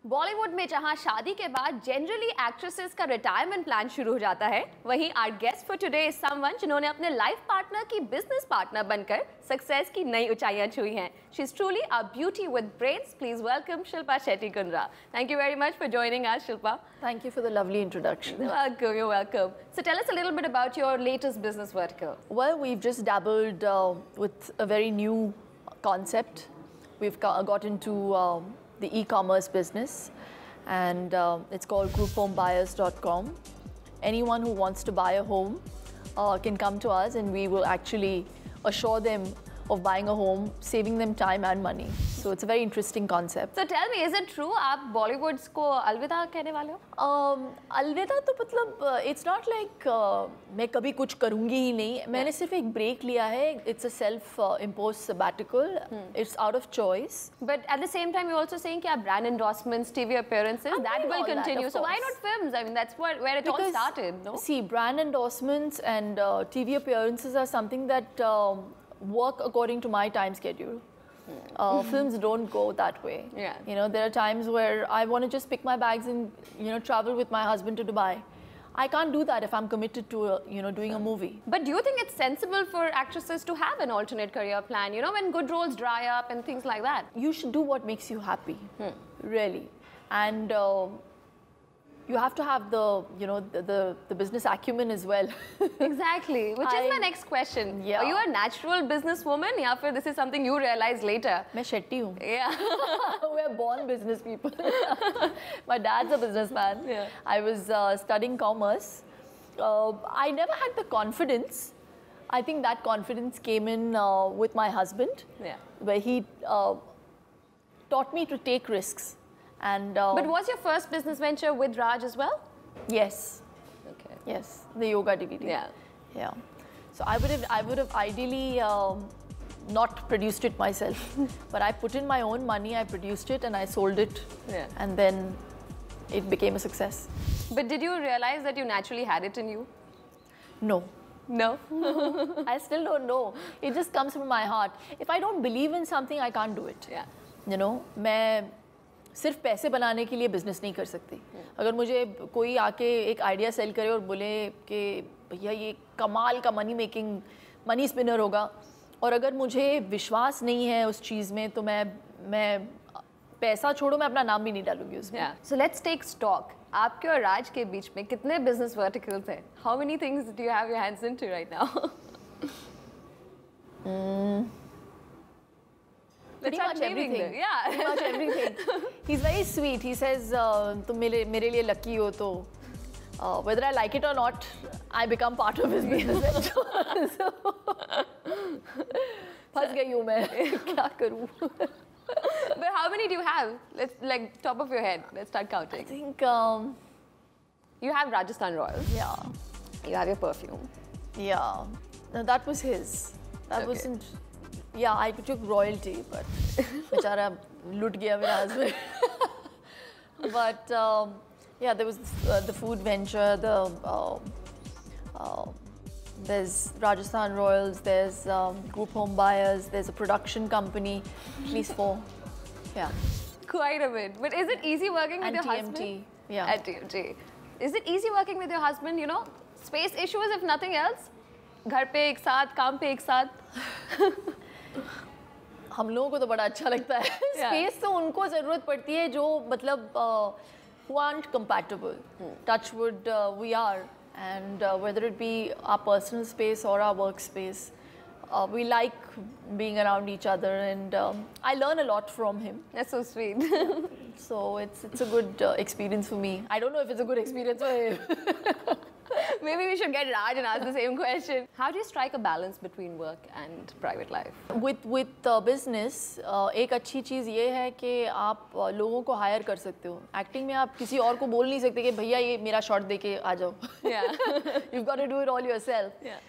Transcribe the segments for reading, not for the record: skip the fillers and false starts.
बॉलीवुड में जहां शादी के बाद जनरली एक्ट्रेसेस का रिटायरमेंट प्लान शुरू हो जाता है, वहीं our guest for today is someone जिन्होंने अपने लाइफ पार्टनर की बिजनेस पार्टनर बनकर सक्सेस की नई ऊंचाइयां छुई हैं. She is truly a beauty with brains. Please welcome Shilpa Shetty Kundra. Thank you very much for joining us, Shilpa. Thank you for the lovely introduction. Welcome, you're welcome. So tell us a little bit about your latest business vertical. Well, we've just dabbled with a very new concept. We've got into the e-commerce business, and it's called GroupHomeBuyers.com. Anyone who wants to buy a home can come to us, and we will actually assure them of buying a home, saving them time and money. So it's a very interesting concept. So tell me, is it true आप Bollywood को अलविदा कहने वाले हो? अलविदा तो मतलब it's not like मैं कभी कुछ करूँगी ही नहीं. मैंने सिर्फ एक break लिया है. It's a self-imposed sabbatical. It's out of choice. But at the same time, you're also saying कि आप brand endorsements, TV appearances, that will continue. So why not films? I mean, that's where it all started, no? See, brand endorsements and TV appearances are something that work according to my time schedule. Films don't go that way. Yeah. You know, there are times where I want to just pick my bags and, you know, travel with my husband to Dubai. I can't do that if I'm committed to, you know, doing a movie. But do you think it's sensible for actresses to have an alternate career plan? You know, when good roles dry up and things like that. You should do what makes you happy, really. And you have to have the, you know, the business acumen as well. Exactly, which is my next question. Yeah. Are you a natural businesswoman, या फिर this is something you realize later? मैं शेट्टी हूँ. Yeah. We're born business people. My dad's a businessman. Yeah. I was studying commerce. I never had the confidence. I think that confidence came in with my husband. Yeah. Where he taught me to take risks. And But was your first business venture with Raj as well? yes, Okay. yes, the yoga DVD. Yeah. Yeah. So I would have ideally not produced it myself, but I put in my own money. I produced it and I sold it. Yeah. And then it became a success. But did you realize that you naturally had it in you? No. No. I still don't know. It just comes from my heart. If I don't believe in something, I can't do it. Yeah. You know, मैं सिर्फ पैसे बनाने के लिए business नहीं कर सकती. अगर मुझे कोई आके एक आइडिया सेल करे और बोले कि भैया ये कमाल का मनी स्पिनर होगा, और अगर मुझे विश्वास नहीं है उस चीज़ में, तो मैं पैसा छोड़ो, मैं अपना नाम भी नहीं डालूंगी उसमें. Yeah. So let's take stock. आपके और राज के बीच में कितने business verticals हैं? How many things do you have your hands into right now? Pretty much everything. Yeah. Pretty much everything. He's very sweet. He says, तुम मेरे लिए lucky हो, तो whether I like it or not, I become part of his business venture. So, फंस गई हूँ मैं. क्या करूँ? But how many do you have? Let's, like, top of your head. Let's start counting. I think You have Rajasthan Royals. yeah. You have your perfume. Yeah. No, that was his. That Okay. wasn't. Yeah, I took royalty, but बेचारा लूट गया मेरा husband. But yeah, there was the food venture. There's Rajasthan Royals. There's Group Home Buyers. There's a production company. At least 4. Yeah. Quite a bit. But is it easy working with And your TMT. husband? Yeah. At TMT. Is it easy working with your husband? You know, space issues if nothing else. घर पे एक साथ, काम पे एक साथ. हम लोगों को तो बड़ा अच्छा लगता है. स्पेस तो उनको ज़रूरत पड़ती है जो मतलब who aren't compatible. Touch wood, we are, and whether it be our personal space or our workspace, we like being around each other, and I learn a lot from him. That's so sweet. So it's a good experience for me. I don't know if it's a good experience for him. Maybe we should get Raj and ask the same question. How do you strike a balance between work and private life? With business, एक अच्छी चीज़ ये है कि आप लोगों को higher कर सकते हो. एक्टिंग में आप किसी और को बोल नहीं सकते कि भैया ये मेरा शॉट दे के आ जाओ. Yeah. You've got to do it all yourself. Yeah.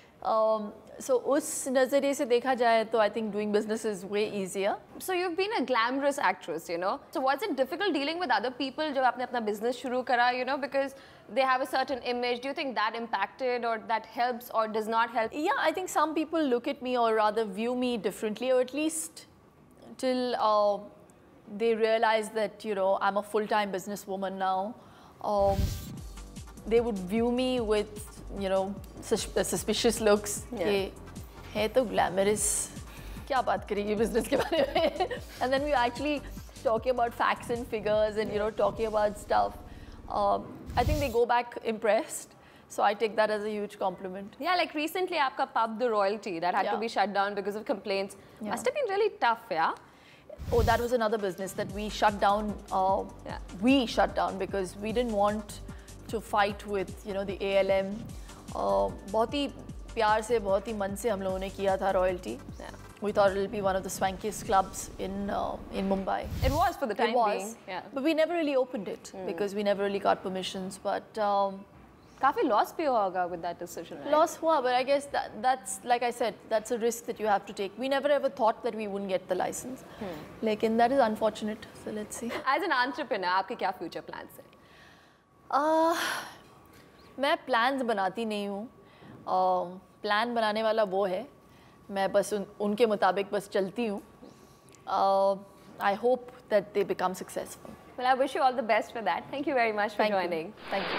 So उस नज़रिए से देखा जाए तो I think doing business is way easier. So you've been a glamorous actress, you know. So was it difficult dealing with other people जब आपने अपना business शुरू करा, you know, because they have a certain image? Do you think that impacted or that helps or does not help? Yeah, I think some people look at me or rather view me differently, or at least till they realize that, you know, I'm a full-time businesswoman now, they would view me with, you know, suspicious looks. Yeah. है तो glamorous, क्या बात करेगी business के बारे में? And then we actually talking about facts and figures and, you know, talking about stuff. I think they go back impressed. So I take that as a huge compliment. Yeah, like recently, आपका pub, The Royalty, that had to be shut down because of complaints. Must have been really tough, yeah? Oh, that was another business that we shut down. We shut down because we didn't want to fight with, you know, the ALM. बहुत ही प्यार से, बहुत ही मन से हम लोगों ने किया था Royalty. We thought it'll be one of the swankiest clubs in Mumbai. It was for the time being. Yeah. But we never really opened it because we never really got permissions. But काफी loss भी हुआ होगा with that decision, right? Loss हुआ, but I guess that's, like I said, that's a risk that you have to take. We never ever thought that we wouldn't get the license. लेकिन that is unfortunate. So let's see. As an entrepreneur, आपके क्या future plans हैं? मैं plans बनाती नहीं हूँ. Plan बनाने वाला वो है. मैं बस उनके मुताबिक बस चलती हूँ. I hope that they become successful. Well, I wish you all the best for that. Thank you very much for joining. Thank you.